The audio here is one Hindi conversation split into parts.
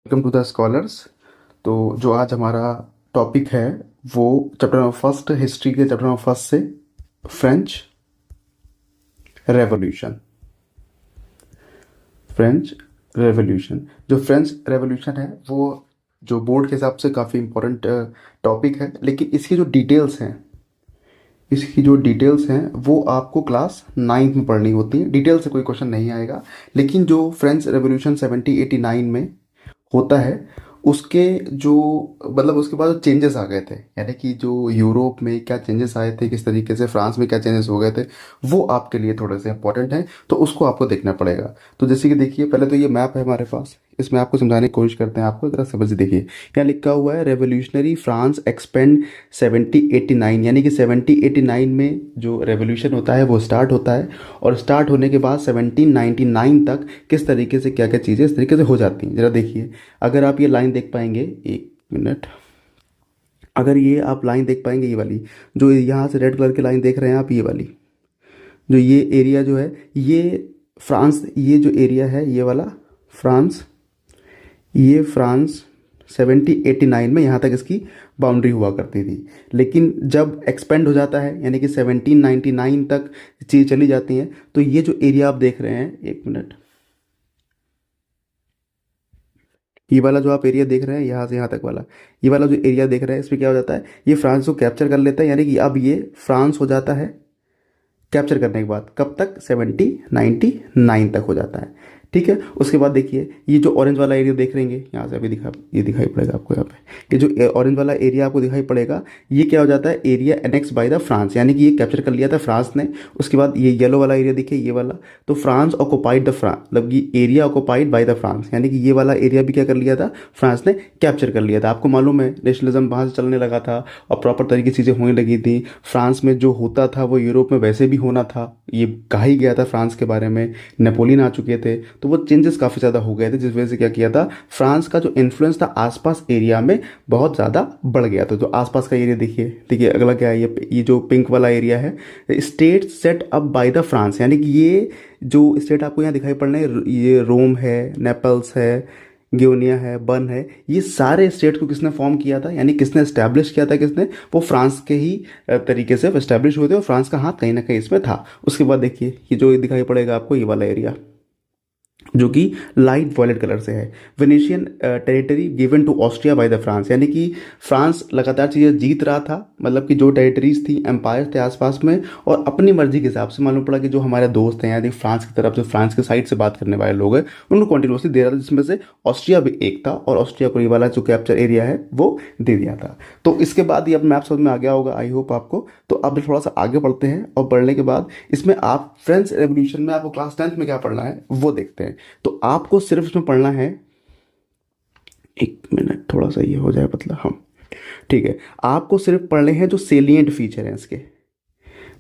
Welcome to the scholars. तो जो आज हमारा टॉपिक है वो चैप्टर नंबर फर्स्ट, हिस्ट्री के चैप्टर नंबर फर्स्ट से फ्रेंच रेवोल्यूशन। फ्रेंच रेवोल्यूशन, जो फ्रेंच रेवोल्यूशन है वो जो बोर्ड के हिसाब से काफ़ी इम्पोर्टेंट टॉपिक है, लेकिन इसकी जो डिटेल्स हैं वो आपको क्लास नाइन्थ में पढ़नी होती है। डिटेल से कोई क्वेश्चन नहीं आएगा, लेकिन जो फ्रेंच रेवोल्यूशन 1789 में होता है उसके जो मतलब उसके बाद जो चेंजेस आ गए थे, यानी कि जो यूरोप में क्या चेंजेस आए थे, किस तरीके से फ्रांस में क्या चेंजेस हो गए थे, वो आपके लिए थोड़े से इंपॉर्टेंट हैं, तो उसको आपको देखना पड़ेगा। तो जैसे कि देखिए, पहले तो ये मैप है हमारे पास, इसमें आपको समझाने की कोशिश करते हैं, आपको जरा समझ देखिए। यहाँ लिखा हुआ है रेवोल्यूशनरी फ्रांस एक्सपेंड 1789, यानी कि 1789 में जो रेवोल्यूशन होता है वो स्टार्ट होता है, और स्टार्ट होने के बाद 1799 तक किस तरीके से क्या क्या चीज़ें इस तरीके से हो जाती हैं, ज़रा देखिए। अगर आप ये लाइन देख पाएंगे, एक मिनट, अगर ये आप लाइन देख पाएंगे, ये वाली जो यहाँ से रेड कलर की लाइन देख रहे हैं आप, ये वाली जो ये एरिया जो है, ये फ्रांस, ये जो एरिया है ये वाला फ्रांस, ये फ्रांस 1789 में यहाँ तक इसकी बाउंड्री हुआ करती थी। लेकिन जब एक्सपेंड हो जाता है, यानी कि 1799 तक चीज़ चली जाती हैं, तो ये जो एरिया आप देख रहे हैं, एक मिनट, ये वाला जो आप एरिया देख रहे हैं यहाँ से यहाँ तक वाला, ये वाला जो एरिया देख रहे हैं, इसमें क्या हो जाता है, ये फ्रांस को कैप्चर कर लेता है, यानी कि अब ये फ्रांस हो जाता है कैप्चर करने के बाद, कब तक, 1799 तक हो जाता है। ठीक है, उसके बाद देखिए ये जो ऑरेंज वाला एरिया देख रहेंगे, यहाँ से अभी ये दिखाई पड़ेगा आपको, यहाँ पे ये जो ऑरेंज वाला एरिया आपको दिखाई पड़ेगा, ये क्या हो जाता है, area annex bye the France, यानी कि ये कैप्चर कर लिया था फ्रांस ने। उसके बाद ये येलो वाला एरिया देखिए, ये वाला, तो फ्रांस ऑक्युपाइड द फ्रांस, मतलब ये area occupied by the France, यानी कि ये वाला एरिया भी क्या कर लिया था, फ्रांस ने कैप्चर कर लिया था। आपको मालूम है नेशनलिज्म वहाँ से चलने लगा था और प्रॉपर तरीके से चीज़ें होने लगी थी। फ्रांस में जो होता था वो यूरोप में वैसे भी होना था, ये कहा ही गया था फ्रांस के बारे में, नेपोलियन आ चुके थे, तो वो चेंजेस काफ़ी ज़्यादा हो गए थे, जिस वजह से क्या किया था, फ्रांस का जो इन्फ्लुएंस था आसपास एरिया में बहुत ज़्यादा बढ़ गया था। जो आसपास का एरिया देखिए, देखिए अगला क्या है, ये जो पिंक वाला एरिया है, state set up by the France, यानी कि ये जो स्टेट आपको यहाँ दिखाई पड़ रहे हैं, ये रोम है, नेपल्स है, ग्योनिया है, बर्न है, ये सारे स्टेट को किसने फॉर्म किया था, यानी किसने एस्टैब्लिश किया था, किसने, वो फ्रांस के ही तरीके से एस्टैब्लिश हुए थे, और फ्रांस का हाथ कहीं ना कहीं इसमें था। उसके बाद देखिए ये जो दिखाई पड़ेगा आपको, ये वाला एरिया जो कि लाइट वॉयलेट कलर से है, Venetian territory given to Austria by the France, यानी कि फ्रांस लगातार चीज़ें जीत रहा था, मतलब कि जो टेरिटरीज थी, एम्पायर थे आसपास में, और अपनी मर्जी के हिसाब से मालूम पड़ा कि जो हमारे दोस्त हैं, यानी फ्रांस की तरफ से, फ्रांस के साइड से बात करने वाले लोग हैं, उनको कंटिन्यूसली दे रहा था, जिसमें से ऑस्ट्रिया भी एक था, और ऑस्ट्रिया को ये वाला जो कैप्चर एरिया है वो दे दिया था। तो इसके बाद ये अब मैप समझ में आ गया होगा, आई होप आपको। तो अब थोड़ा सा आगे बढ़ते हैं, और बढ़ने के बाद इसमें आप फ्रेंच रेवोल्यूशन में आपको क्लास 10th में क्या पढ़ना है वो देखते हैं। तो आपको सिर्फ इसमें पढ़ना है, एक मिनट, थोड़ा सा ये हो जाए पतला, हम, ठीक है, आपको सिर्फ पढ़ने हैं जो सेलिएंट फीचर हैं इसके,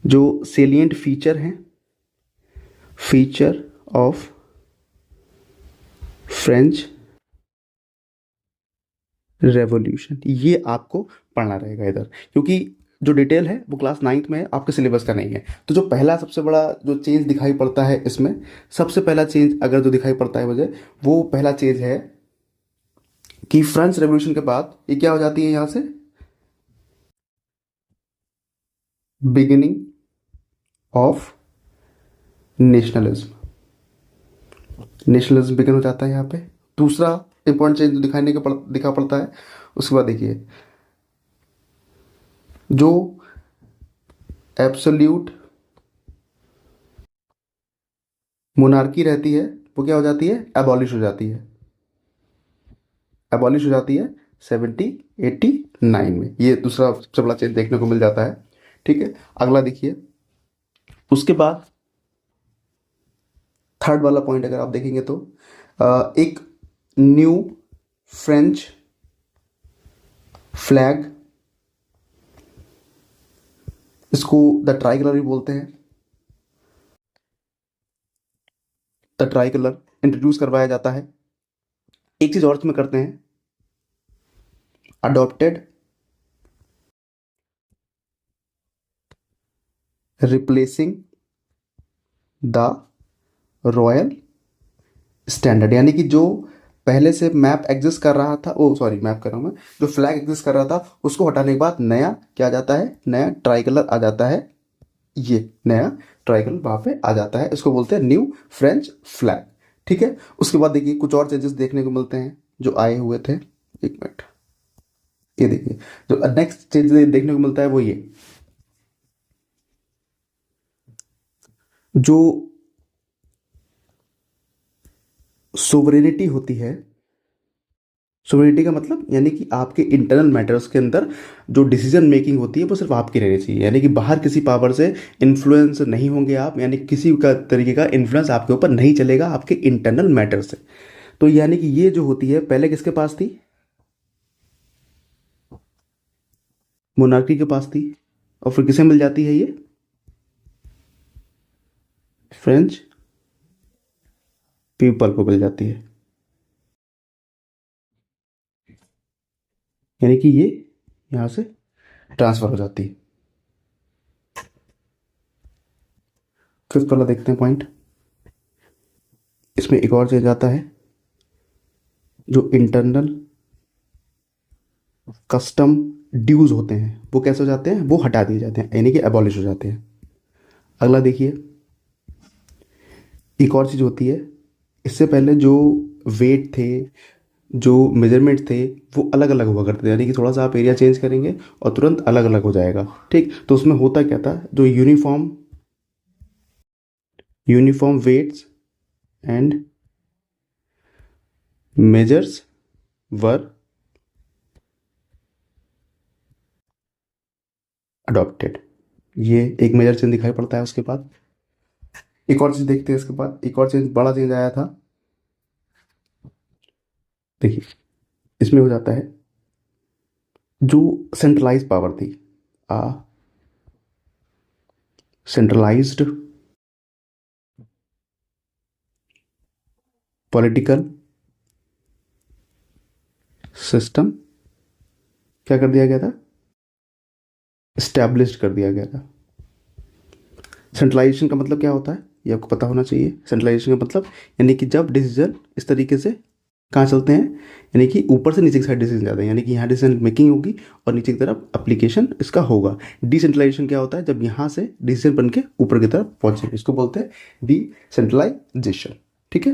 जो सेलिएंट फीचर हैं, फीचर ऑफ फ्रेंच रेवोल्यूशन, ये आपको पढ़ना रहेगा इधर, क्योंकि जो डिटेल है वो क्लास 9th में है, आपके सिलेबस का नहीं है। तो जो पहला सबसे बड़ा जो चेंज दिखाई पड़ता है इसमें, सबसे पहला चेंज अगर जो दिखाई पड़ता है मुझे, वो पहला चेंज है कि फ्रेंच रेवोल्यूशन के बाद ये क्या हो जाती है, यहाँ से beginning of nationalism, nationalism begin हो जाता है यहाँ पे। दूसरा इंपॉर्टेंट चेंज दिखा पड़ता है, उसके बाद देखिए जो एब्सोल्यूट मोनार्की रहती है वो क्या हो जाती है, एबॉलिश हो जाती है, एबॉलिश हो जाती है 1789 में। ये दूसरा सबसे बड़ा चेंज देखने को मिल जाता है। ठीक है, अगला देखिए, उसके बाद थर्ड वाला पॉइंट अगर आप देखेंगे तो एक न्यू फ्रेंच फ्लैग, इसको द ट्राई कलर भी बोलते हैं, द ट्राई कलर इंट्रोड्यूस करवाया जाता है। एक चीज और इसमें करते हैं, adopted replacing the royal standard, यानी कि जो पहले से मैप एग्जिस्ट कर रहा था, ओ सॉरी मैप कर रहा हूँ मैं, जो फ्लैग एग्जिस्ट कर रहा था उसको हटाने के बाद नया क्या आ जाता है, नया ट्राई कलर आ जाता है, ये नया ट्राई कलर वहाँ पे आ जाता है, इसको बोलते हैं न्यू फ्रेंच फ्लैग। ठीक है, उसके बाद देखिए कुछ और चेंजेस देखने को मिलते हैं जो आए हुए थे। एक मिनट, ये देखिए जो नेक्स्ट चेंज देखने को मिलता है वो ये, जो सोवरेनिटी होती है, सोवरेनिटी का मतलब यानी कि आपके इंटरनल मैटर्स के अंदर जो डिसीजन मेकिंग होती है वो सिर्फ आपकी रहनी चाहिए, यानी कि बाहर किसी पावर से इन्फ्लुएंस नहीं होंगे आप, यानी किसी का तरीके का इन्फ्लुएंस आपके ऊपर नहीं चलेगा आपके इंटरनल मैटर से। तो यानी कि ये जो होती है पहले किसके पास थी, मोनार्की के पास थी, और फिर किसे मिल जाती है ये, फ्रेंच पीपल को मिल जाती है, यानी कि ये यहाँ से ट्रांसफर हो जाती है। फिफ्थ वाला देखते हैं पॉइंट, इसमें एक और चीज आता है, जो इंटरनल कस्टम ड्यूज होते हैं वो कैसे हो जाते हैं, वो हटा दिए जाते हैं, यानी कि एबॉलिश हो जाते हैं। अगला देखिए, एक और चीज़ होती है, इससे पहले जो वेट थे, जो मेजरमेंट थे वो अलग अलग हुआ करते थे, यानी कि थोड़ा सा आप एरिया चेंज करेंगे और तुरंत अलग अलग हो जाएगा। ठीक, तो उसमें होता क्या था, जो uniform uniform weights and measures were adopted, ये एक मेजर चेंज दिखाई पड़ता है। उसके बाद एक और चीज़ देखते हैं, इसके बाद एक और चेंज, बड़ा चेंज आया था, देखिए इसमें हो जाता है, जो सेंट्रलाइज पावर थी, आ सेंट्रलाइज्ड पॉलिटिकल सिस्टम क्या कर दिया गया था, स्टैब्लिश्ड कर दिया गया था। सेंट्रलाइजेशन का मतलब क्या होता है ये आपको पता होना चाहिए। सेंट्रलाइजेशन का मतलब यानी कि जब डिसीजन इस तरीके से कहाँ चलते हैं, यानी कि ऊपर से नीचे की साइड डिसीजन जाते हैं, यानी कि यहाँ डिसीजन मेकिंग होगी और नीचे की तरफ एप्लीकेशन इसका होगा। डिसेंट्रलाइजेशन क्या होता है, जब यहाँ से डिसीजन बन के ऊपर की तरफ पहुंचे, इसको बोलते हैं डिसेंट्रलाइजेशन। ठीक है,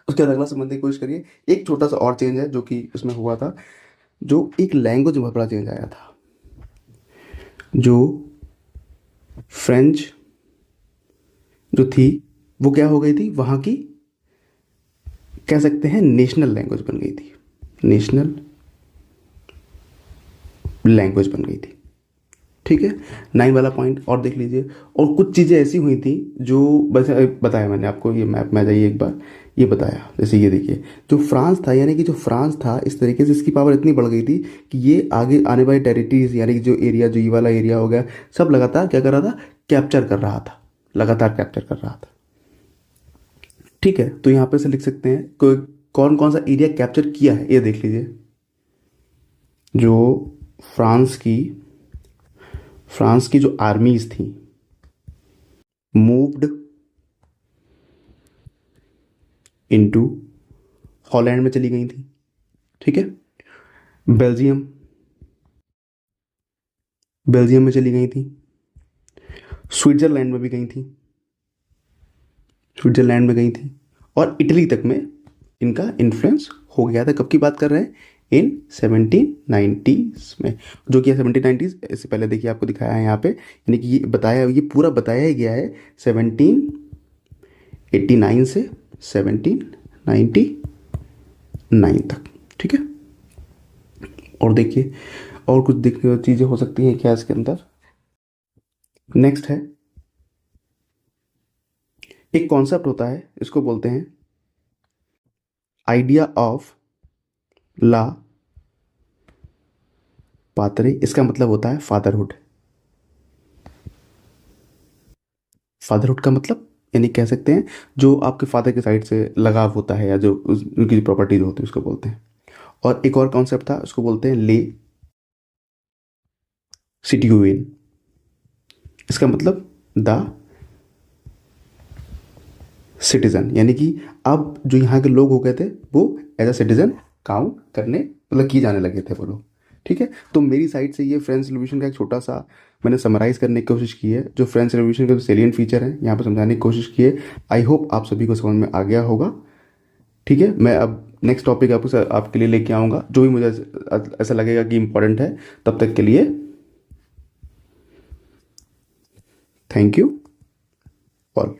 उसके बाद अगला समझने की कोशिश करिए। एक छोटा सा और चेंज है जो कि उसमें हुआ था, जो एक लैंग्वेज में बहुत बड़ा चेंज आया था, जो फ्रेंच जो थी वो क्या हो गई थी, वहाँ की कह सकते हैं नेशनल लैंग्वेज बन गई थी, नेशनल लैंग्वेज बन गई थी। ठीक है, 9 वाला पॉइंट और देख लीजिए। और कुछ चीज़ें ऐसी हुई थी जो वैसे बताया मैंने आपको, ये मैप में जाइए एक बार, ये बताया, जैसे ये देखिए, जो फ्रांस था, यानी कि जो फ्रांस था इस तरीके से इसकी पावर इतनी बढ़ गई थी कि ये आगे आने वाली टेरिटरीज, यानी कि जो एरिया, जो ये वाला एरिया हो गया, सब लगातार क्या कर रहा था, कैप्चर कर रहा था, लगातार कैप्चर कर रहा था। ठीक है, तो यहाँ पे से लिख सकते हैं कौन कौन सा एरिया कैप्चर किया है, ये देख लीजिए। जो फ्रांस की फ्रांस की जो आर्मीज थी मूव्ड इनटू हॉलैंड में चली गई थी। ठीक है, बेल्जियम बेल्जियम में चली गई थी, स्विट्जरलैंड में भी गई थी, स्विट्जरलैंड में गई थी, और इटली तक में इनका इन्फ्लुएंस हो गया था। कब की बात कर रहे हैं, इन 1790s में, जो कि 1790s, इससे पहले देखिए आपको दिखाया है यहाँ पे, यानी कि ये बताया, ये पूरा बताया ही गया है 1789 से 1799 तक। ठीक है, और देखिए और कुछ देखने वाली चीज़ें हो सकती हैं क्या इसके अंदर। नेक्स्ट है, एक कॉन्सेप्ट होता है, इसको बोलते हैं आइडिया ऑफ ला पात्रे, इसका मतलब होता है फादरहुड। फादरहुड का मतलब यानी कह सकते हैं जो आपके फादर के साइड से लगाव होता है, या जो उनकी प्रॉपर्टीज होती है उसको बोलते हैं। और एक और कॉन्सेप्ट था, उसको बोलते हैं ले सिट्यूएन, इसका मतलब द सिटीजन, यानी कि अब जो यहाँ के लोग हो गए थे वो एज अ सिटीजन काउंट करने मतलब किए जाने लगे थे वो लोग। ठीक है, तो मेरी साइड से ये फ्रेंच रिवॉल्यूशन का एक छोटा सा मैंने समराइज़ करने की कोशिश की है, जो फ्रेंच रिवॉल्यूशन के जो सेलियंट फीचर हैं यहाँ पर समझाने की कोशिश की है। आई होप आप सभी को समझ में आ गया होगा। ठीक है, मैं अब नेक्स्ट टॉपिक आपके लिए लेके आऊँगा जो भी मुझे ऐसा लगेगा कि इम्पोर्टेंट है। तब तक के लिए थैंक यू ऑल।